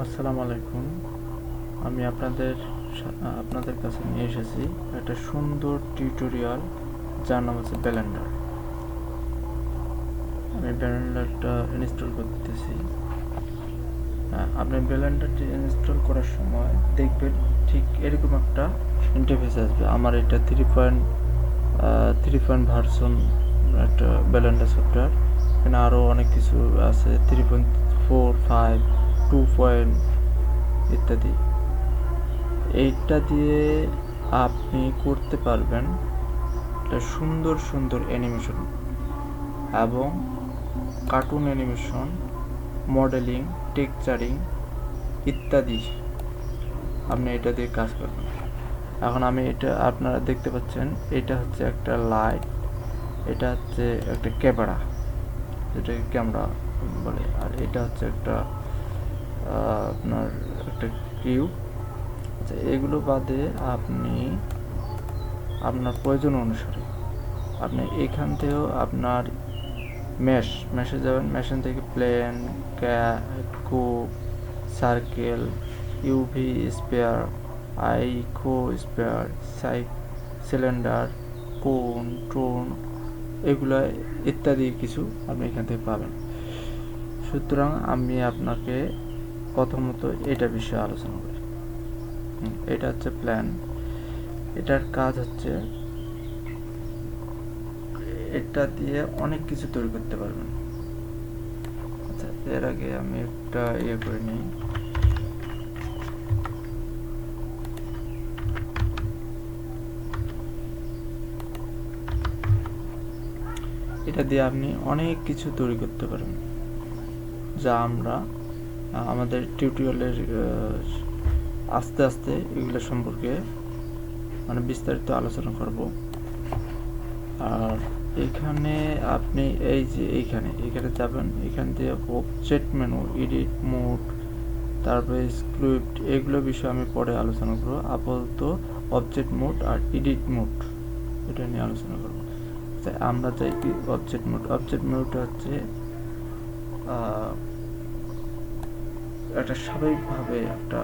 আসসালামু আলাইকুম। আমি আপনাদের কাছে নিয়ে এসেছি একটা সুন্দর টিউটোরিয়াল, যার নাম হচ্ছে ব্লেন্ডার। আমি ব্লেন্ডারটা ইনস্টল করতেছি। আপনি ব্লেন্ডারটি ইনস্টল করার সময় দেখবেন ঠিক এরকম একটা ইন্টারফেস আসবে। আমার এটা 3 পয়েন্ট ভার্সন একটা ব্লেন্ডার সফটওয়্যার। এখানে আরও অনেক কিছু আছে, 3.4, 5, 2 পয়েন্ট ইত্যাদি। এইটা দিয়ে আপনি করতে পারবেন একটা সুন্দর সুন্দর অ্যানিমেশন এবং কার্টুন অ্যানিমেশন, মডেলিং, টেক্সচারিং ইত্যাদি। আপনি এটা দিয়ে কাজ করবেন। এখন আমি এটা আপনারা দেখতে পাচ্ছেন, এটা হচ্ছে একটা লাইট, এটা হচ্ছে একটা ক্যামেরা, যেটাকে ক্যামেরা বলে, আর এটা হচ্ছে একটা আপনার একটা কিউব। আচ্ছা, এগুলো বাদে আপনি আপনার প্রয়োজন অনুসারে আপনি এখান থেকেও আপনার মেশে যাবেন। মেশিন থেকে plane, কুব, circle, UV spare, আইকো spare, cylinder, কোন, টোন, এগুলো ইত্যাদি কিছু আপনি এখান থেকে পাবেন। সুতরাং আমি আপনাকে প্রথমত এটা বিষয়ে আলোচনা করি। এটা হচ্ছে প্ল্যান। এটার কাজ হচ্ছে, এটা দিয়ে অনেক কিছু তৈরি করতে পারবেন। আচ্ছা, এর আগে আমি একটা করে নিই। এটা দিয়ে আপনি অনেক কিছু তৈরি করতে পারেন, যা আমরা আমাদের টিউটোরিয়ালের আস্তে আস্তে এগুলো সম্পর্কে বিস্তারিত আলোচনা করব। আর এখানে আপনি এই যে এখানে যাবেন, এখান থেকে অবজেক্ট মেনু, এডিট মোড, তারপরে স্ক্রিপ্ট, এগুলো বিষয়ে আমি পরে আলোচনা করব। আপাতত অবজেক্ট মোড আর এডিট মোড এটা নিয়ে আলোচনা করব। আমরা চাই কি অবজেক্ট মোডটা হচ্ছে একটা স্বাভাবিকভাবে একটা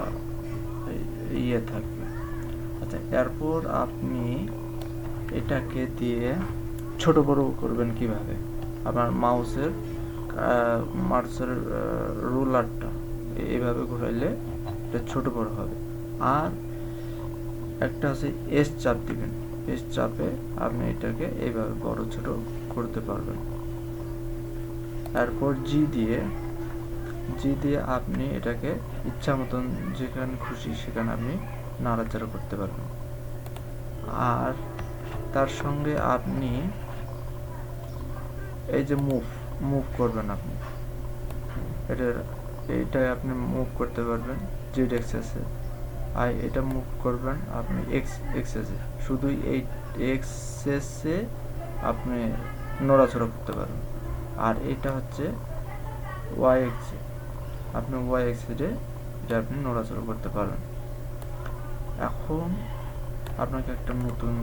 থাকবে। আচ্ছা, এরপর আপনি এটাকে দিয়ে ছোট বড় করবেন কিভাবে? আপনার মাউসের রুলারটা এইভাবে ঘোরাইলে এটা ছোট বড় হবে। আর একটা আছে এস চাপ দিবেন, এস চাপে আপনি এটাকে এইভাবে বড় ছোট করতে পারবেন। এরপর জি দিয়ে আপনি এটাকে ইচ্ছা মতন যেখানে খুশি সেখানে আপনি নাড়াচাড়া করতে পারবেন। আর তার সঙ্গে আপনি এই যে মুভ করবেন, আপনি এইটাই আপনি মুভ করতে পারবেন জেড এক্সেসে। আর এটা মুভ করবেন আপনি এক্সেসে, শুধু এই এক্সেসে আপনি নড়াচড়া করতে পারবেন। আর এটা হচ্ছে ওয়াই এক্সে, আপনি ওয়াই এক্সিডে এটা আপনি নড়াচড়া করতে পারবেন। এখন আপনাকে একটা নতুন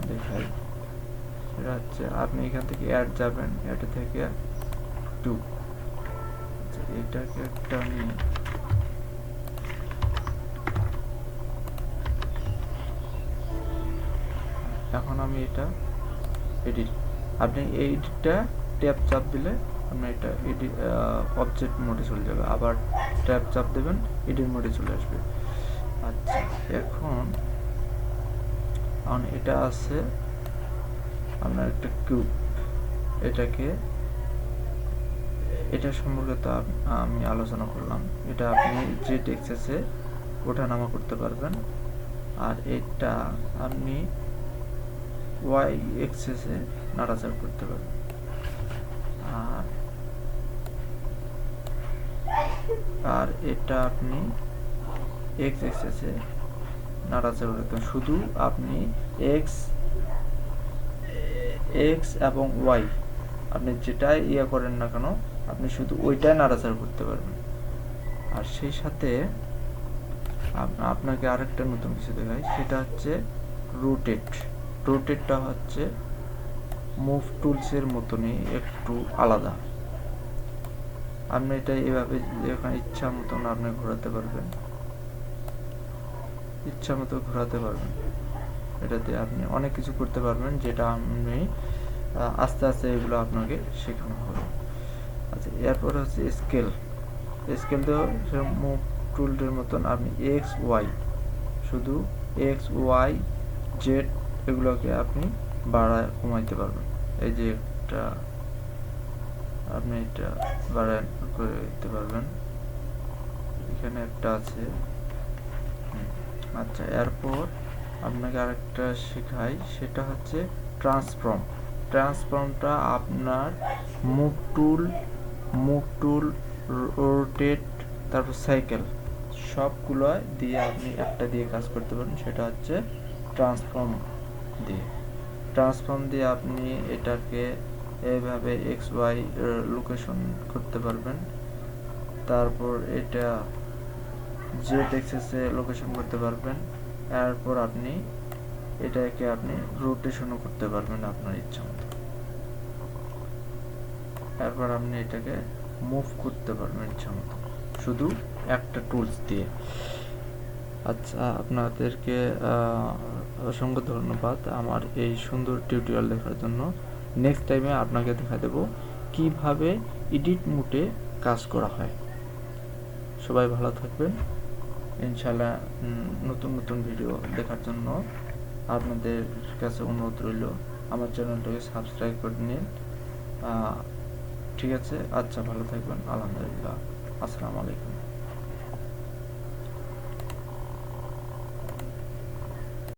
দেখাই। সেটা হচ্ছে আপনি এখান থেকে অ্যাড যাবেন, অ্যাড থেকে টু, এটাকে একটা আমি এখন আমি এটা এডিট, আপনি এই এডিটটা ট্যাব চাপ দিলে আপনি এটা এডিট অবজেক্ট মোডে চলে যাবে, আবার ট্যাব চাপ দেবেন এডিট মোডে চলে আসবে। আচ্ছা, এখন এটা আছে আপনার একটা কিউব, এটা সম্পর্কে তো আমি আলোচনা করলাম। এটা আপনি জেড এক্সেসে ওঠানামা করতে পারবেন, আর এটা আপনি ওয়াই এক্সেসে নাড়াচাড়া করতে পারবেন। আর এটা আপনি এক্স এক্সেসে নাড়াচাড়া করতে, শুধু আপনি এক্স এবং ওয়াই আপনি যেটাই করেন না কেন, আপনি শুধু ওইটাই নাড়াচাড়া করতে পারবেন। আর সেই সাথে আপনাকে আরেকটা নতুন কিছু দেখাই, সেটা হচ্ছে রোটেটটা হচ্ছে মুভ টুলসের মতনই একটু আলাদা। আপনি এটা এভাবে এখানে ইচ্ছা মতন আপনি ঘোরাতে পারবেন, ইচ্ছা মতো ঘোরাতে পারবেন। এটাতে আপনি অনেক কিছু করতে পারবেন, যেটা আপনি আস্তে আস্তে এগুলো আপনাকে শেখানো হবে। আচ্ছা, এরপর হচ্ছে স্কেল। স্কেল তো মুভ টুলটির মতন আপনি এক্স ওয়াই, শুধু এক্স ওয়াই জেড এগুলোকে আপনি বাড়ায় কমাইতে পারবেন। এই যে একটা আপনি এটা বাড়ায় করে দিতে পারবেন, এখানে একটা আছে। আচ্ছা, এরপর আপনাকে আরেকটা শেখাই, সেটা হচ্ছে ট্রান্সফর্ম। ট্রান্সফর্মটা আপনার মুভ টুল, রোটেট, তারপর সাইকেল সবগুলো দিয়ে আপনি একটা দিয়ে কাজ করতে পারেন, সেটা হচ্ছে ট্রান্সফর্ম দিয়ে। ট্রান্সফর্ম দিয়ে আপনি এটাকে এইভাবে এক্স ওয়াই লোকেশন করতে পারবেন। তারপর এটা জেড এক্সেসে লোকেশন করতে পারবেন। এরপর আপনি এটাকে আপনি রোটেশনও করতে পারবেন আপনার ইচ্ছা মতো। এরপর আপনি এটাকে মুভ করতে পারবেন ইচ্ছা মতো, শুধু একটা টুলস দিয়ে। আচ্ছা, আপনাদেরকে অসংখ্য ধন্যবাদ আমার এই সুন্দর টিউটোরিয়াল দেখার জন্য। নেক্সট টাইমে আপনাকে দেখা দেব কিভাবে এডিট মোডে কাজ করা হয়। সবাই ভালো থাকবেন। ইনশাআল্লাহ নতুন নতুন ভিডিও দেখার জন্য আপনাদের কাছে অনুরোধ রইল আমার চ্যানেলটাকে সাবস্ক্রাইব করে নিন। ঠিক আছে, আচ্ছা, ভালো থাকবেন। আলহামদুলিল্লাহ, আসসালামু আলাইকুম।